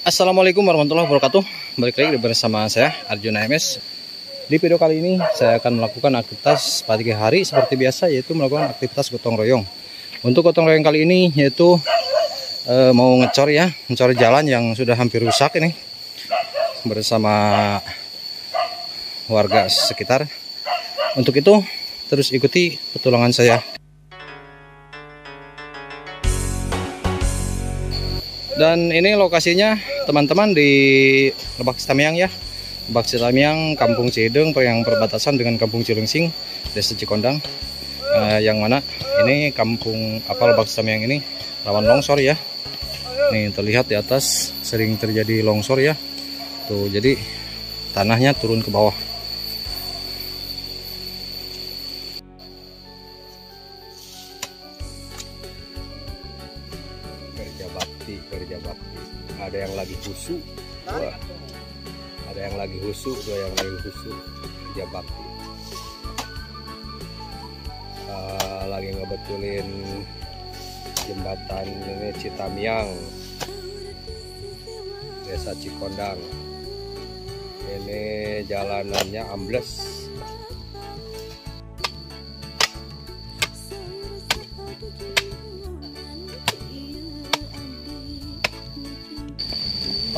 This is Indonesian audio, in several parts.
Assalamualaikum warahmatullahi wabarakatuh. Balik lagi bersama saya Arjuna MS. Di video kali ini saya akan melakukan aktivitas pagi hari seperti biasa, yaitu melakukan aktivitas gotong royong. Untuk gotong royong kali ini yaitu mau ngecor ya, mencor jalan yang sudah hampir rusak ini bersama warga sekitar. Untuk itu terus ikuti petualangan saya. Dan ini lokasinya teman-teman di Lebak Citamiang ya. Lebak Citamiang, Kampung Cideng yang perbatasan dengan Kampung Cilengsing, Desa Cikondang. Yang mana ini kampung Lebak Citamiang ini rawan longsor ya. Nih terlihat di atas sering terjadi longsor ya. Tuh, jadi tanahnya turun ke bawah. Kerja bakti. Ada yang lagi husu, ada yang lagi husu, yang lagi husu kerja bakti. Lagi ngebetulin jembatan ini Citamiang, Desa Cikondang. Ini jalanannya ambles.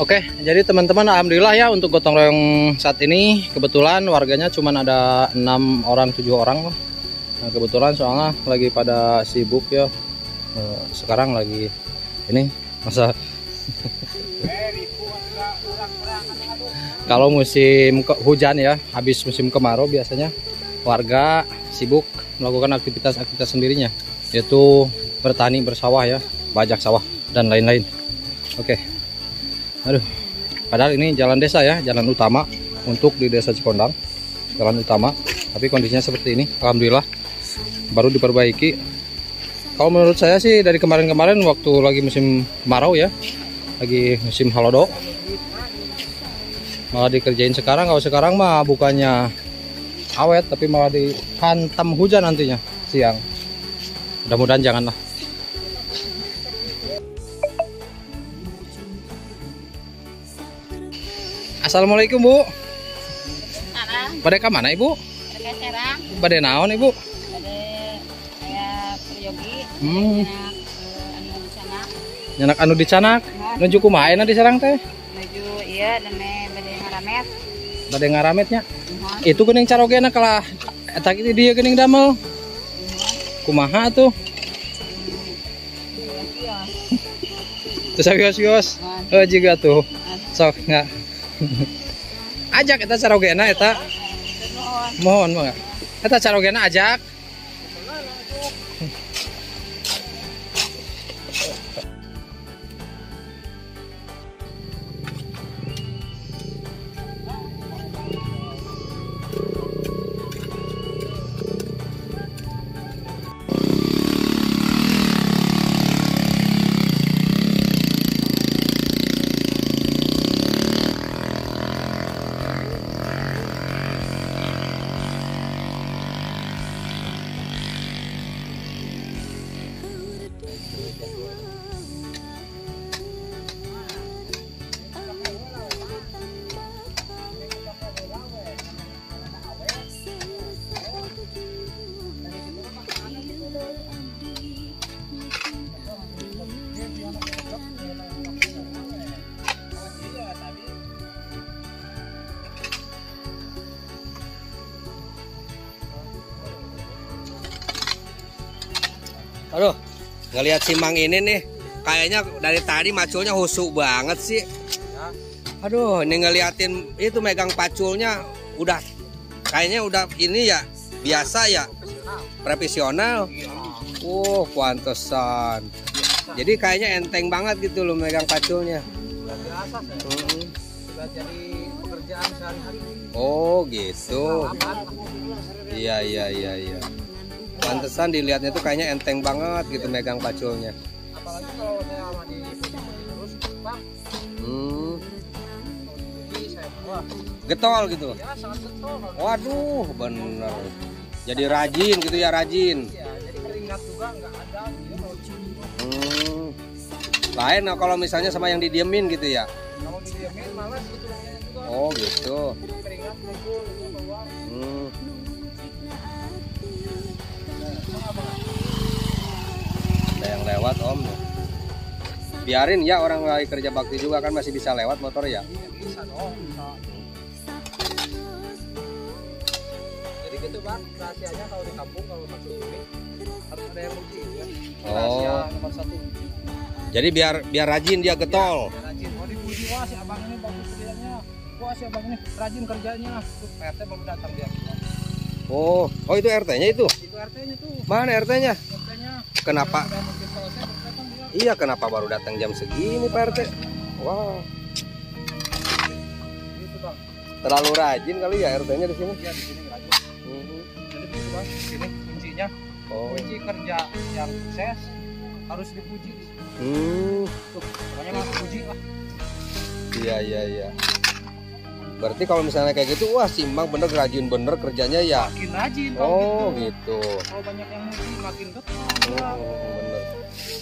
Oke, jadi teman-teman, alhamdulillah ya untuk gotong royong saat ini kebetulan warganya cuma ada 6 orang 7 orang. Nah, kebetulan soalnya lagi pada sibuk ya. Sekarang lagi ini masa kalau musim hujan ya, habis musim kemarau biasanya warga sibuk melakukan aktivitas sendirinya, yaitu bertani, bersawah ya, bajak sawah dan lain-lain. Oke. Aduh, padahal ini jalan desa ya, jalan utama untuk di Desa Cikondang, jalan utama. Tapi kondisinya seperti ini, alhamdulillah baru diperbaiki. Kalau menurut saya sih dari kemarin-kemarin waktu lagi musim kemarau ya, lagi musim halodo, malah dikerjain sekarang. Kalau sekarang mah bukannya awet, tapi malah dihantam hujan nantinya siang. Mudah-mudahan janganlah. Assalamualaikum Bu. Pada ke mana Ibu? Pada Serang. Pada naon Ibu? Pada kayak peryogi. Nyanak anu di Canak. Nuju kumaha na di Serang teh? Nuju iya deme bade ngaramet. Bade ngarametnya. Itu geuning carogena kalah eta kitu dieu geuning damel. Kumaha tuh? Terus kios-kios. Jiga tuh. Sok enggak. Ajak eta carogena eta. Mohon mah. Eta carogena ajak. Aduh, ngelihat si Mang ini nih, kayaknya dari tadi maculnya husuk banget sih. Aduh, ini ngeliatin itu megang paculnya udah, kayaknya udah ini ya, biasa ya, profesional. Pantesan. Jadi kayaknya enteng banget gitu loh megang paculnya. Biasa saya. Sudah jadi pekerjaan sehari-hari. Oh gitu. Iya. Pantesan dilihatnya tuh kayaknya enteng banget gitu megang paculnya. Apalagi kalau saya sama di terus, Pak. Getol gitu. Ya, sangat getol. Waduh, bener. Jadi rajin gitu ya, rajin. Iya, jadi keringat juga nggak ada. Lain nah, kalau misalnya sama yang didiemin gitu ya. Kalau didiamin malas gitu juga. Oh gitu. Keringat kumpul itu bawah. Ada yang lewat om. Biarin ya, orang lagi kerja bakti juga kan masih bisa lewat motor ya. Bisa dong, bisa. Jadi gitu bang, rahasianya kalau di kampung kalau masuk ini harus ada yang uji ya. Rahasia nomor 1. Jadi biar rajin dia getol. Ya, rajin. Mau dipuji, wah si abang ini bagus kerjanya. Wah si abang ini rajin kerjanya. Terus RT baru datang dia. Oh itu RT-nya itu. Itu RT-nya tuh. Mana RT-nya? RT-nya. Kenapa? Iya, kenapa baru datang jam segini Pak RT? Wow. Gitu bang. Terlalu rajin kali ya RT-nya di sini. Iya di sini rajin. Jadi gitu bang, ini kuncinya. Oh. Kunci kerja yang sukses harus dipuji. Tuh, pokoknya langsung puji lah. Iya. Berarti kalau misalnya kayak gitu, wah si Mang bener rajin bener kerjanya ya. Makin rajin. Oh gitu. Kalau banyak yang muji makin getol. Bener.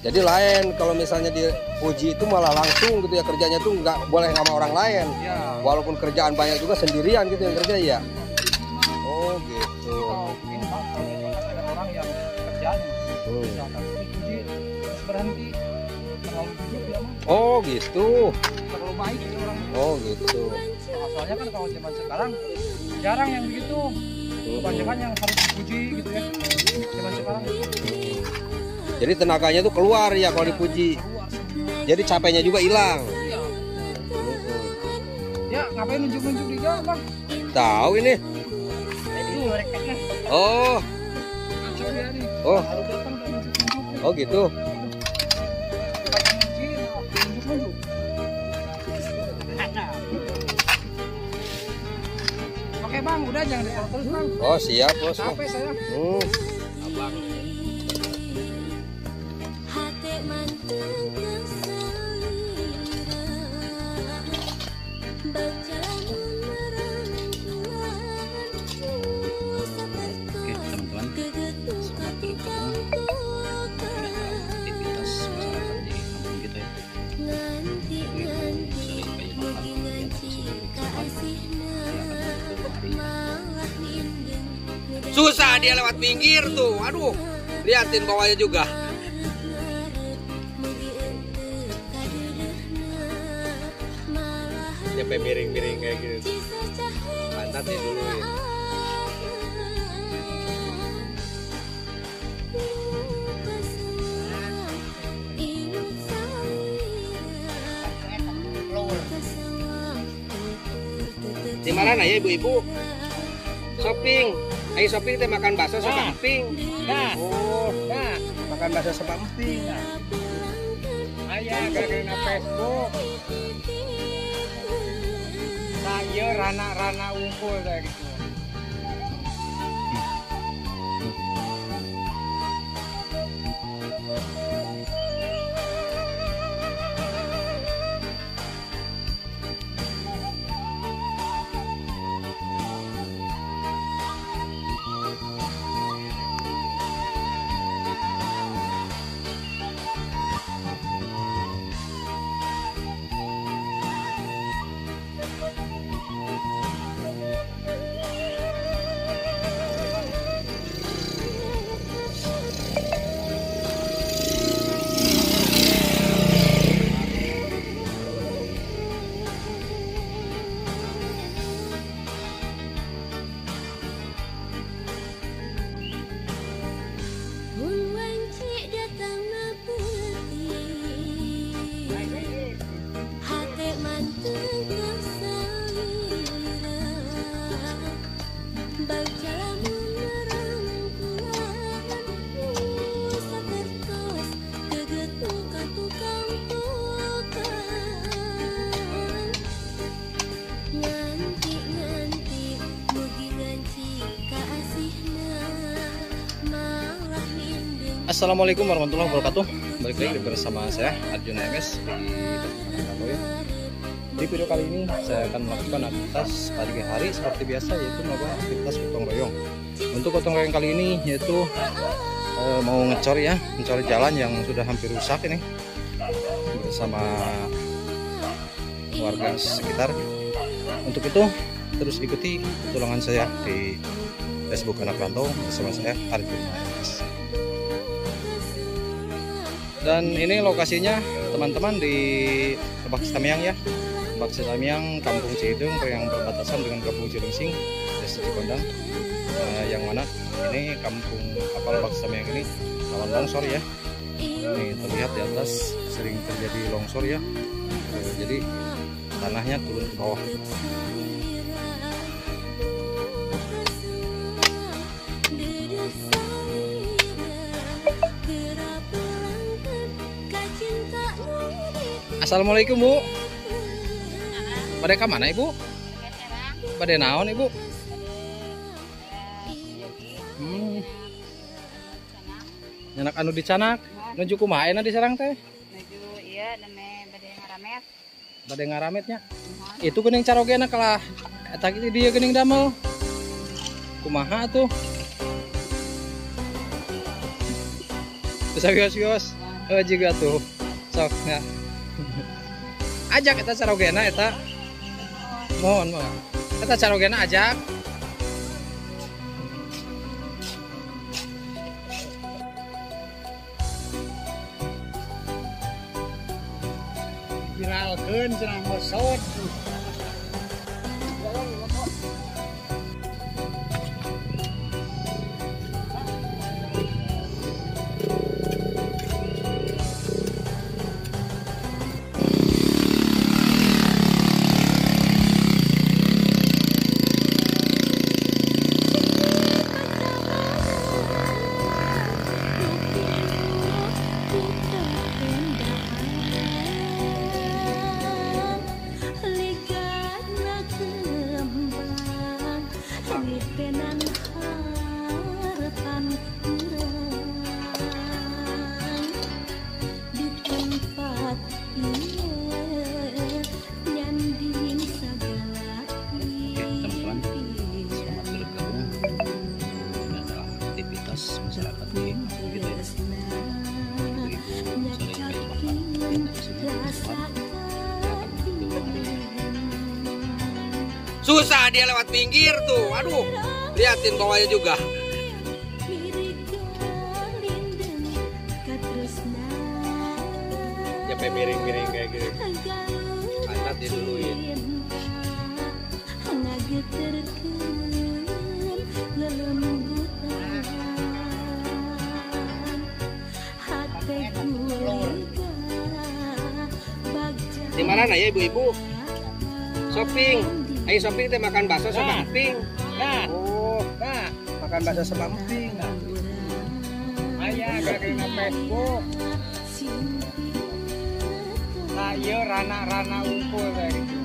Jadi lain kalau misalnya dipuji itu malah langsung gitu ya, kerjanya tuh nggak boleh sama orang lain. Ya. Walaupun kerjaan banyak juga sendirian gitu yang kerja ya. Oh gitu. Kalau ini bang, kalau misalkan ada orang yang kerjanya misalkan dipuji terus berhenti terlalu jujur dia mah. Oh gitu. Terlalu baik gitu orang. Oh gitu. Soalnya kan kalau zaman sekarang jarang yang begitu. Kebanyakan yang harus dipuji gitu ya. Zaman sekarang jadi tenaganya tuh keluar ya kalau dipuji. Jadi capeknya juga hilang. iya. Ya ngapain nunjuk-nunjuk di jalan bang? Tahu ini. Itu mereka. Oh. Kacau dia nih. Oh. Kalau datang udah nunjuk-nunjuk. Oh gitu. Bukan muji, nunjuk-nunjuk. Oke bang, udah jangan terus bang. Oh siap bos. Capek saya. Abang. Oke teman-teman, selamat bergabung aktivitas masyarakat di kampung kita ya. Sering kayu bakar yang sudah Susah dia lewat pinggir tuh. Aduh. Liatin bawahnya juga. Sampai miring-miring kayak gitu. Pantatnya dulu ya. Di mana ya ibu-ibu? Shopping. Ayo shopping teh makan bakso sama emping. Nah, Oh, nah, makan bakso sama emping. ayah gara-gara Facebook. Saya rana-rana unggul kayak gitu. Assalamualaikum warahmatullahi wabarakatuh. Balik lagi bersama saya Arjuna MS di video kali ini saya akan melakukan aktivitas pagi hari seperti biasa, yaitu melakukan aktivitas gotong royong. Untuk gotong royong kali ini yaitu mau ngecor ya, mencari jalan yang sudah hampir rusak ini. bersama warga sekitar. Untuk itu terus ikuti tulangan saya di Facebook Anak Rantau bersama saya Arjuna MS. Dan ini lokasinya teman-teman di Lebak Sitamiang ya. Lebak Sitamiang, Kampung Cihidung yang berbatasan dengan Kampung Cilingsing, Desa Cikondang. Yang mana ini kampung Lebak Sitamiang ini rawan longsor ya. Ini terlihat di atas sering terjadi longsor ya. Jadi tanahnya turun ke bawah. Assalamualaikum Bu. Pada ke mana Ibu? Pada naon Ibu? Nyanak anu dicanak, nuju kumaha ayeuna di Serang teh? Nuju iya neme bade ngaramet. Bade ngarametnya. Itu geuning carogena kalah eta dia geuning damel. Kumaha tuh? Terus wios-wios. Juga tuh. Sok ya. Ajak eta carogena eta. Mohon. Eta carogena ajak. Viralkeun cenah mosot. Masyarakat di gitu ya. Susah dia lewat pinggir tuh. Aduh, liatin bawahnya juga. Ya sampai miring-miring kayak gitu. Angkat diduluin. Di mana ya ibu-ibu? Shopping. Ayo shopping teh makan bakso sama emping. Nah, Oh, nah, makan bakso sama emping. ayah dari Facebook. Nah, iya rana-rana unggul kayak gitu.